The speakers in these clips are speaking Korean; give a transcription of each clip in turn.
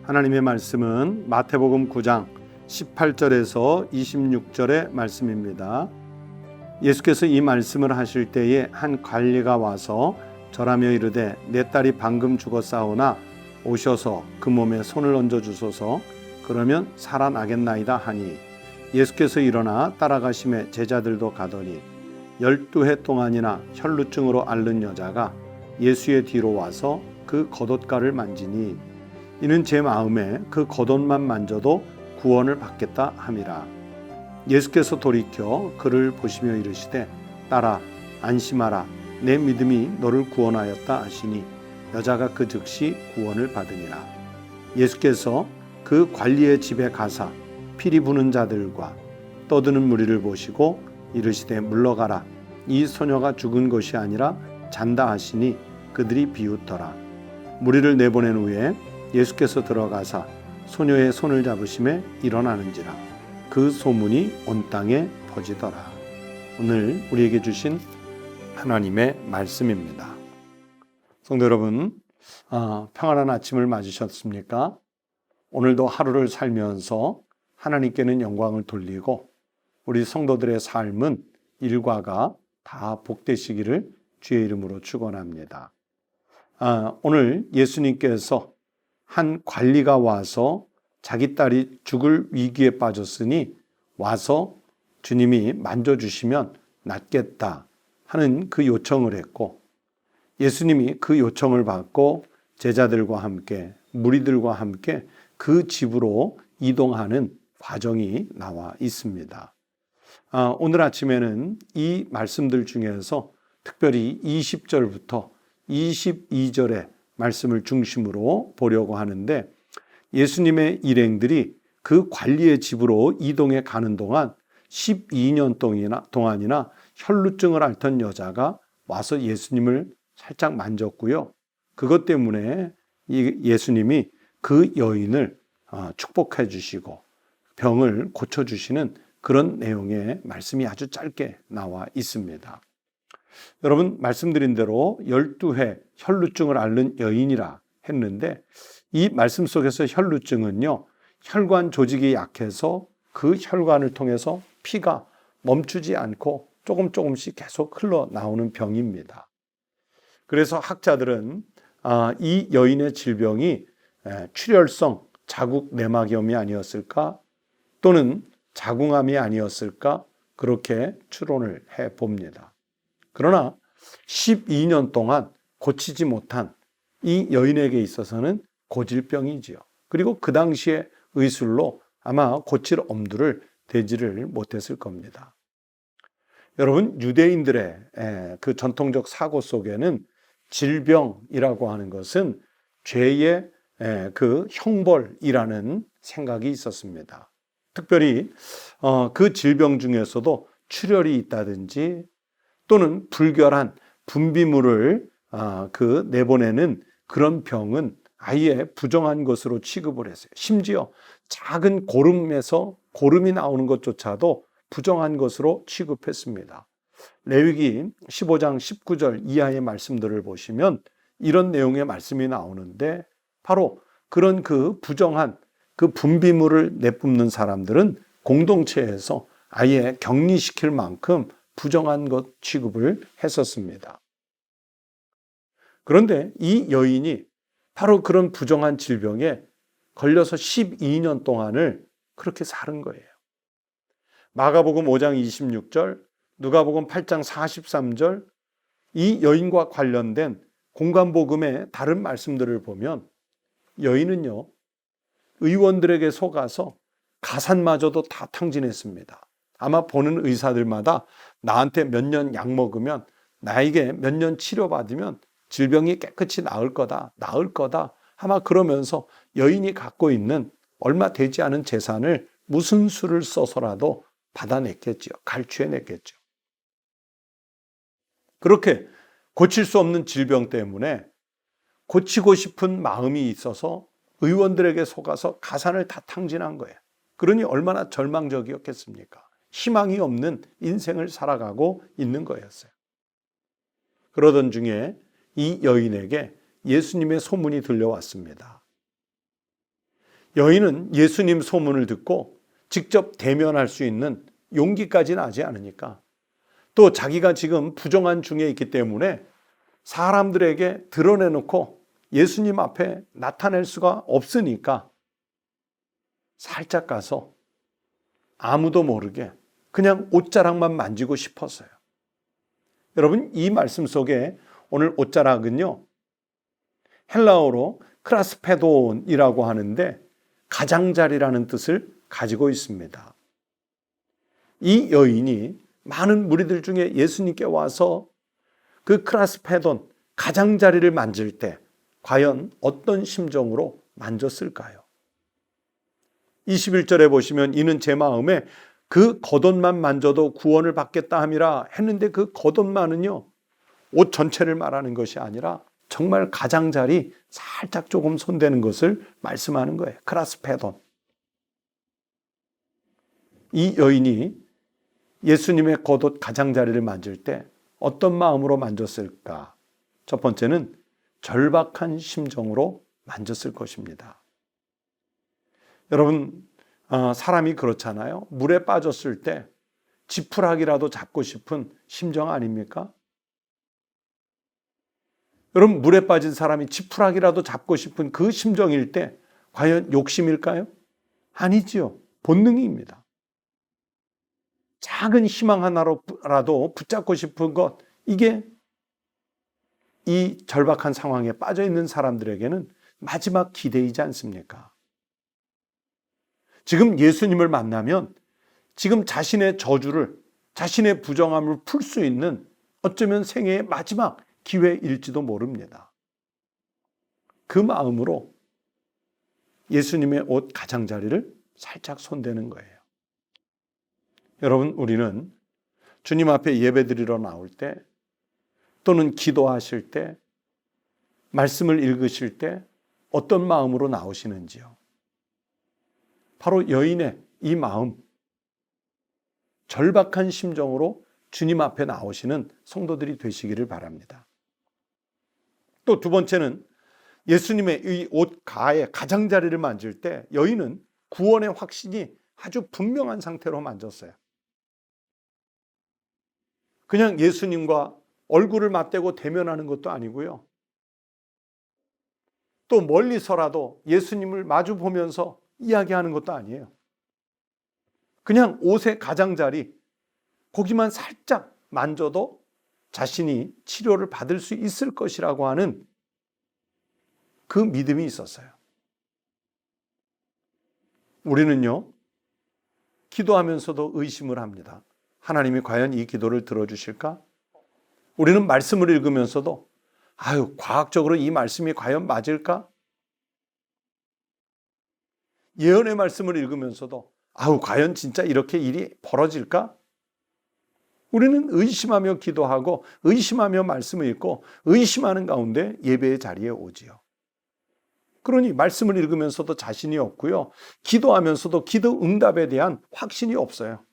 하나님의 말씀은 마태복음 9장 18절에서 26절의 말씀입니다. 예수께서 이 말씀을 하실 때에 한 관리가 와서 절하며 이르되 내 딸이 방금 죽었사오나 오셔서 그 몸에 손을 얹어 주소서. 그러면 살아나겠나이다 하니 예수께서 일어나 따라가심에 제자들도 가더니 12해 동안이나 혈루증으로 앓는 여자가 예수의 뒤로 와서 그 겉옷가를 만지니 이는 제 마음에 그 겉옷만 만져도 구원을 받겠다 함이라. 예수께서 돌이켜 그를 보시며 이르시되 딸아 안심하라 내 믿음이 너를 구원하였다 하시니 여자가 그 즉시 구원을 받으니라. 예수께서 그 관리의 집에 가사 피리 부는 자들과 떠드는 무리를 보시고 이르시되 물러가라 이 소녀가 죽은 것이 아니라 잔다 하시니 그들이 비웃더라. 무리를 내보낸 후에 예수께서 들어가사 소녀의 손을 잡으심에 일어나는지라. 그 소문이 온 땅에 퍼지더라. 오늘 우리에게 주신 하나님의 말씀입니다. 성도 여러분, 평안한 아침을 맞으셨습니까? 오늘도 하루를 살면서 하나님께는 영광을 돌리고 우리 성도들의 삶은 일과가 다 복되시기를 주의 이름으로 축원합니다. 오늘 예수님께서 한 관리가 와서 자기 딸이 죽을 위기에 빠졌으니 와서 주님이 만져주시면 낫겠다 하는 그 요청을 했고, 예수님이 그 요청을 받고 제자들과 함께 무리들과 함께 그 집으로 이동하는 과정이 나와 있습니다. 오늘 아침에는 이 말씀들 중에서 특별히 20절부터 22절의 말씀을 중심으로 보려고 하는데, 예수님의 일행들이 그 관리의 집으로 이동해 가는 동안 12년 동안이나 혈루증을 앓던 여자가 와서 예수님을 살짝 만졌고요. 그것 때문에 예수님이 그 여인을 축복해 주시고 병을 고쳐주시는 그런 내용의 말씀이 아주 짧게 나와 있습니다. 여러분, 말씀드린 대로 12해 혈루증을 앓는 여인이라 했는데, 이 말씀 속에서 혈루증은요, 혈관 조직이 약해서 그 혈관을 통해서 피가 멈추지 않고 조금씩 계속 흘러나오는 병입니다. 그래서 학자들은 이 여인의 질병이 출혈성 자국 내막염이 아니었을까, 또는 자궁암이 아니었을까, 그렇게 추론을 해봅니다. 그러나 12년 동안 고치지 못한 이 여인에게 있어서는 고질병이지요. 그리고 그 당시에 의술로 아마 고칠 엄두를 대지를 못했을 겁니다. 여러분, 유대인들의 그 전통적 사고 속에는 질병이라고 하는 것은 죄의 그 형벌이라는 생각이 있었습니다. 특별히 그 질병 중에서도 출혈이 있다든지 또는 불결한 분비물을 내보내는 그런 병은 아예 부정한 것으로 취급을 했어요. 심지어 작은 고름에서 고름이 나오는 것조차도 부정한 것으로 취급했습니다. 레위기 15장 19절 이하의 말씀들을 보시면 이런 내용의 말씀이 나오는데, 바로 그런 그 부정한 그 분비물을 내뿜는 사람들은 공동체에서 아예 격리시킬 만큼 부정한 것 취급을 했었습니다. 그런데 이 여인이 바로 그런 부정한 질병에 걸려서 12년 동안을 그렇게 사는 거예요. 마가복음 5장 26절, 누가복음 8장 43절, 이 여인과 관련된 공관복음의 다른 말씀들을 보면 여인은요, 의원들에게 속아서 가산마저도 다 탕진했습니다. 아마 보는 의사들마다 나한테 몇 년 약 먹으면, 나에게 몇 년 치료받으면 질병이 깨끗이 나을 거다. 아마 그러면서 여인이 갖고 있는 얼마 되지 않은 재산을 무슨 수를 써서라도 받아냈겠죠. 갈취해냈겠죠. 그렇게 고칠 수 없는 질병 때문에 고치고 싶은 마음이 있어서 의원들에게 속아서 가산을 다 탕진한 거예요. 그러니 얼마나 절망적이었겠습니까? 희망이 없는 인생을 살아가고 있는 거였어요. 그러던 중에 이 여인에게 예수님의 소문이 들려왔습니다. 여인은 예수님 소문을 듣고 직접 대면할 수 있는 용기까지 나지 않으니까, 또 자기가 지금 부정한 중에 있기 때문에 사람들에게 드러내놓고 예수님 앞에 나타낼 수가 없으니까 살짝 가서 아무도 모르게 그냥 옷자락만 만지고 싶었어요. 여러분, 이 말씀 속에 오늘 옷자락은요, 헬라어로 크라스페돈이라고 하는데 가장자리라는 뜻을 가지고 있습니다. 이 여인이 많은 무리들 중에 예수님께 와서 그 크라스페돈, 가장자리를 만질 때 과연 어떤 심정으로 만졌을까요? 21절에 보시면 이는 제 마음에 그 겉옷만 만져도 구원을 받겠다 함이라 했는데, 그 겉옷만은요, 옷 전체를 말하는 것이 아니라 정말 가장자리 살짝 조금 손대는 것을 말씀하는 거예요. 크라스페돈. 이 여인이 예수님의 겉옷 가장자리를 만질 때 어떤 마음으로 만졌을까? 첫 번째는 절박한 심정으로 만졌을 것입니다. 여러분, 사람이 그렇잖아요. 물에 빠졌을 때 지푸라기라도 잡고 싶은 심정 아닙니까? 여러분, 물에 빠진 사람이 지푸라기라도 잡고 싶은 그 심정일 때 과연 욕심일까요? 아니지요. 본능입니다. 작은 희망 하나라도 붙잡고 싶은 것, 이게 이 절박한 상황에 빠져 있는 사람들에게는 마지막 기대이지 않습니까? 지금 예수님을 만나면 지금 자신의 저주를, 자신의 부정함을 풀 수 있는 어쩌면 생애의 마지막 기회일지도 모릅니다. 그 마음으로 예수님의 옷 가장자리를 살짝 손대는 거예요. 여러분, 우리는 주님 앞에 예배드리러 나올 때, 또는 기도하실 때, 말씀을 읽으실 때 어떤 마음으로 나오시는지요? 바로 여인의 이 마음, 절박한 심정으로 주님 앞에 나오시는 성도들이 되시기를 바랍니다. 또 두 번째는 예수님의 이 옷 가의 가장자리를 만질 때 여인은 구원의 확신이 아주 분명한 상태로 만졌어요. 그냥 예수님과 얼굴을 맞대고 대면하는 것도 아니고요. 또 멀리서라도 예수님을 마주 보면서 이야기하는 것도 아니에요. 그냥 옷의 가장자리, 거기만 살짝 만져도 자신이 치료를 받을 수 있을 것이라고 하는 그 믿음이 있었어요. 우리는요, 기도하면서도 의심을 합니다. 하나님이 과연 이 기도를 들어주실까? 우리는 말씀을 읽으면서도 과학적으로 이 말씀이 과연 맞을까? 예언의 말씀을 읽으면서도 과연 진짜 이렇게 일이 벌어질까? 우리는 의심하며 기도하고 의심하며 말씀을 읽고 의심하는 가운데 예배의 자리에 오지요. 그러니 말씀을 읽으면서도 자신이 없고요, 기도하면서도 기도 응답에 대한 확신이 없어요.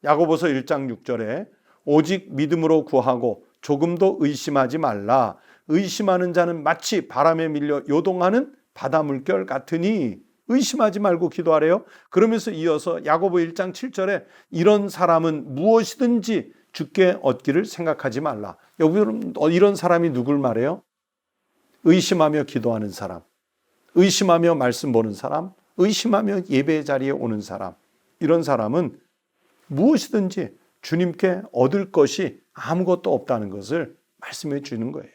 야고보서 1장 6절에 오직 믿음으로 구하고 조금도 의심하지 말라. 의심하는 자는 마치 바람에 밀려 요동하는 바다 물결 같으니 의심하지 말고 기도하래요. 그러면서 이어서 야고보 1장 7절에 이런 사람은 무엇이든지 주께 얻기를 생각하지 말라. 여러분, 이런 사람이 누굴 말해요? 의심하며 기도하는 사람, 의심하며 말씀 보는 사람, 의심하며 예배의 자리에 오는 사람. 이런 사람은 무엇이든지 주님께 얻을 것이 아무것도 없다는 것을 말씀해 주는 거예요.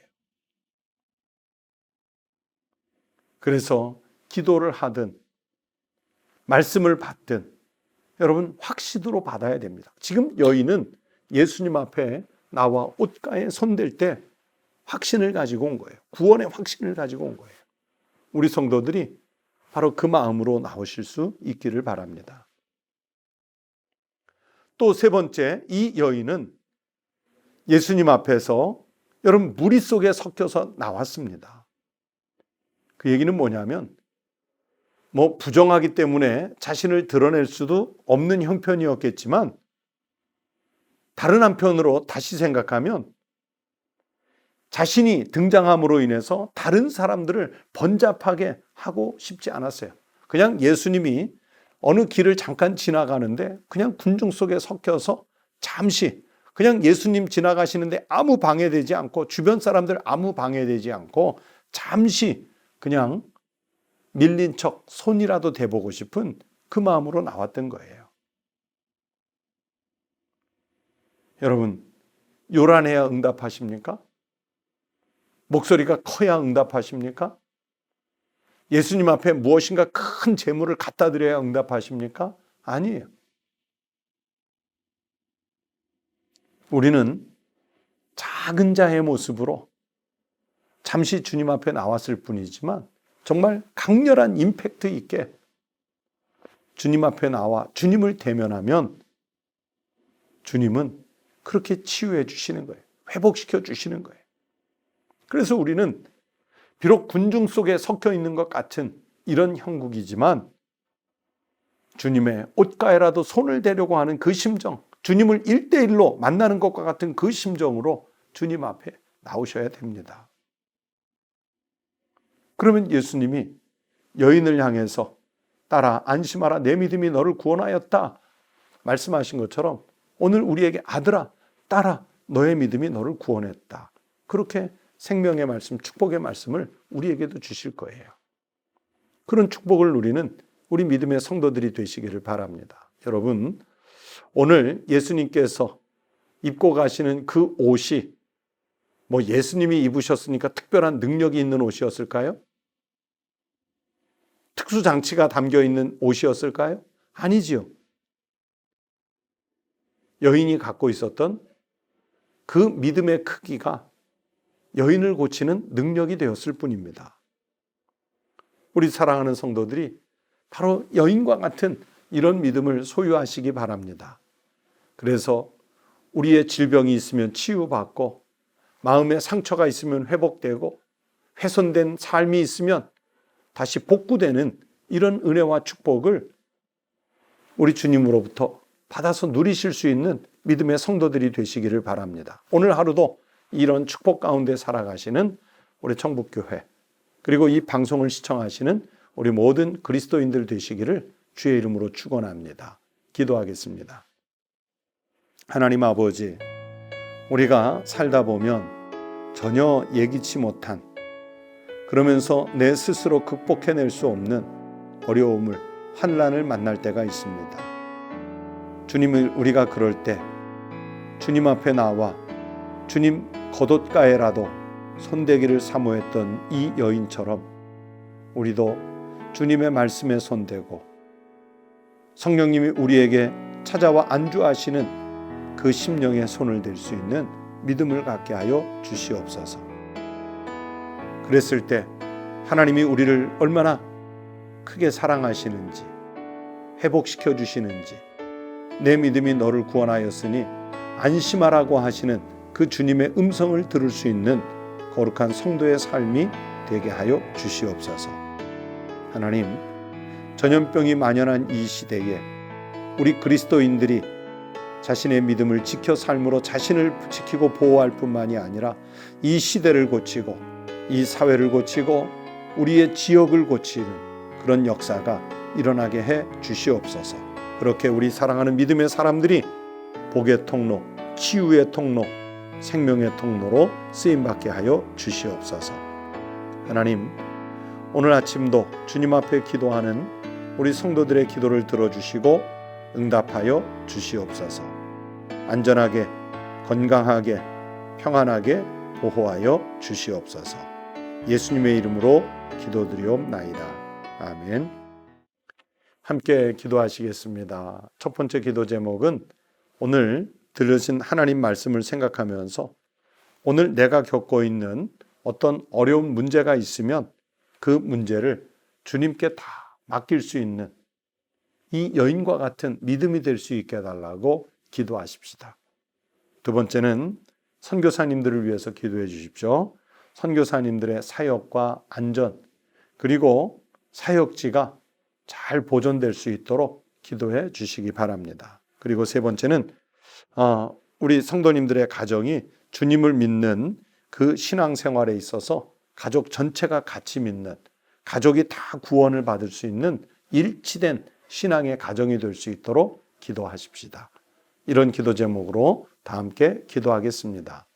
그래서 기도를 하든 말씀을 받든 여러분 확신으로 받아야 됩니다. 지금 여인은 예수님 앞에 나와 옷가에 손댈 때 확신을 가지고 온 거예요. 구원의 확신을 가지고 온 거예요. 우리 성도들이 바로 그 마음으로 나오실 수 있기를 바랍니다. 또 세 번째, 이 여인은 예수님 앞에서 여러분 무리 속에 섞여서 나왔습니다. 그 얘기는 뭐냐면 부정하기 때문에 자신을 드러낼 수도 없는 형편이었겠지만, 다른 한편으로 다시 생각하면 자신이 등장함으로 인해서 다른 사람들을 번잡하게 하고 싶지 않았어요. 그냥 예수님이 어느 길을 잠깐 지나가는데 그냥 군중 속에 섞여서 잠시 그냥 예수님 지나가시는데 아무 방해되지 않고 주변 사람들 아무 방해되지 않고 잠시 그냥 밀린 척 손이라도 대보고 싶은 그 마음으로 나왔던 거예요. 여러분, 요란해야 응답하십니까? 목소리가 커야 응답하십니까? 예수님 앞에 무엇인가 큰 재물을 갖다 드려야 응답하십니까? 아니에요. 우리는 작은 자의 모습으로 잠시 주님 앞에 나왔을 뿐이지만 정말 강렬한 임팩트 있게 주님 앞에 나와 주님을 대면하면 주님은 그렇게 치유해 주시는 거예요. 회복시켜 주시는 거예요. 그래서 우리는 비록 군중 속에 섞여 있는 것 같은 이런 형국이지만 주님의 옷가에라도 손을 대려고 하는 그 심정, 주님을 1대1로 만나는 것과 같은 그 심정으로 주님 앞에 나오셔야 됩니다. 그러면 예수님이 여인을 향해서 딸아 안심하라 내 믿음이 너를 구원하였다 말씀하신 것처럼 오늘 우리에게 아들아 딸아 너의 믿음이 너를 구원했다. 그렇게 생명의 말씀, 축복의 말씀을 우리에게도 주실 거예요. 그런 축복을 누리는 우리 믿음의 성도들이 되시기를 바랍니다. 여러분, 오늘 예수님께서 입고 가시는 그 옷이 뭐 예수님이 입으셨으니까 특별한 능력이 있는 옷이었을까요? 특수장치가 담겨 있는 옷이었을까요? 아니지요. 여인이 갖고 있었던 그 믿음의 크기가 여인을 고치는 능력이 되었을 뿐입니다. 우리 사랑하는 성도들이 바로 여인과 같은 이런 믿음을 소유하시기 바랍니다. 그래서 우리의 질병이 있으면 치유받고 마음에 상처가 있으면 회복되고 훼손된 삶이 있으면 다시 복구되는 이런 은혜와 축복을 우리 주님으로부터 받아서 누리실 수 있는 믿음의 성도들이 되시기를 바랍니다. 오늘 하루도 이런 축복 가운데 살아가시는 우리 청북교회 그리고 이 방송을 시청하시는 우리 모든 그리스도인들 되시기를 주의 이름으로 축원합니다. 기도하겠습니다. 하나님 아버지, 우리가 살다 보면 전혀 예기치 못한 그러면서 내 스스로 극복해낼 수 없는 어려움을 환난을 만날 때가 있습니다. 주님을 우리가 그럴 때 주님 앞에 나와 주님 겉옷가에라도 손대기를 사모했던 이 여인처럼 우리도 주님의 말씀에 손대고 성령님이 우리에게 찾아와 안주하시는 그 심령에 손을 댈 수 있는 믿음을 갖게 하여 주시옵소서. 그랬을 때 하나님이 우리를 얼마나 크게 사랑하시는지 회복시켜 주시는지 내 믿음이 너를 구원하였으니 안심하라고 하시는 그 주님의 음성을 들을 수 있는 거룩한 성도의 삶이 되게 하여 주시옵소서. 하나님, 전염병이 만연한 이 시대에 우리 그리스도인들이 자신의 믿음을 지켜 삶으로 자신을 지키고 보호할 뿐만이 아니라 이 시대를 고치고 이 사회를 고치고 우리의 지역을 고치는 그런 역사가 일어나게 해 주시옵소서. 그렇게 우리 사랑하는 믿음의 사람들이 복의 통로, 치유의 통로, 생명의 통로로 쓰임받게 하여 주시옵소서. 하나님, 오늘 아침도 주님 앞에 기도하는 우리 성도들의 기도를 들어주시고 응답하여 주시옵소서. 안전하게, 건강하게, 평안하게 보호하여 주시옵소서. 예수님의 이름으로 기도드리옵나이다. 아멘. 함께 기도하시겠습니다. 첫 번째 기도 제목은 오늘 들으신 하나님 말씀을 생각하면서 오늘 내가 겪고 있는 어떤 어려운 문제가 있으면 그 문제를 주님께 다 맡길 수 있는 이 여인과 같은 믿음이 될 수 있게 해달라고 기도하십시다. 두 번째는 선교사님들을 위해서 기도해 주십시오. 선교사님들의 사역과 안전 그리고 사역지가 잘 보존될 수 있도록 기도해 주시기 바랍니다. 그리고 세 번째는 우리 성도님들의 가정이 주님을 믿는 그 신앙생활에 있어서 가족 전체가 같이 믿는, 가족이 다 구원을 받을 수 있는 일치된 신앙의 가정이 될 수 있도록 기도하십시다. 이런 기도 제목으로 다 함께 기도하겠습니다.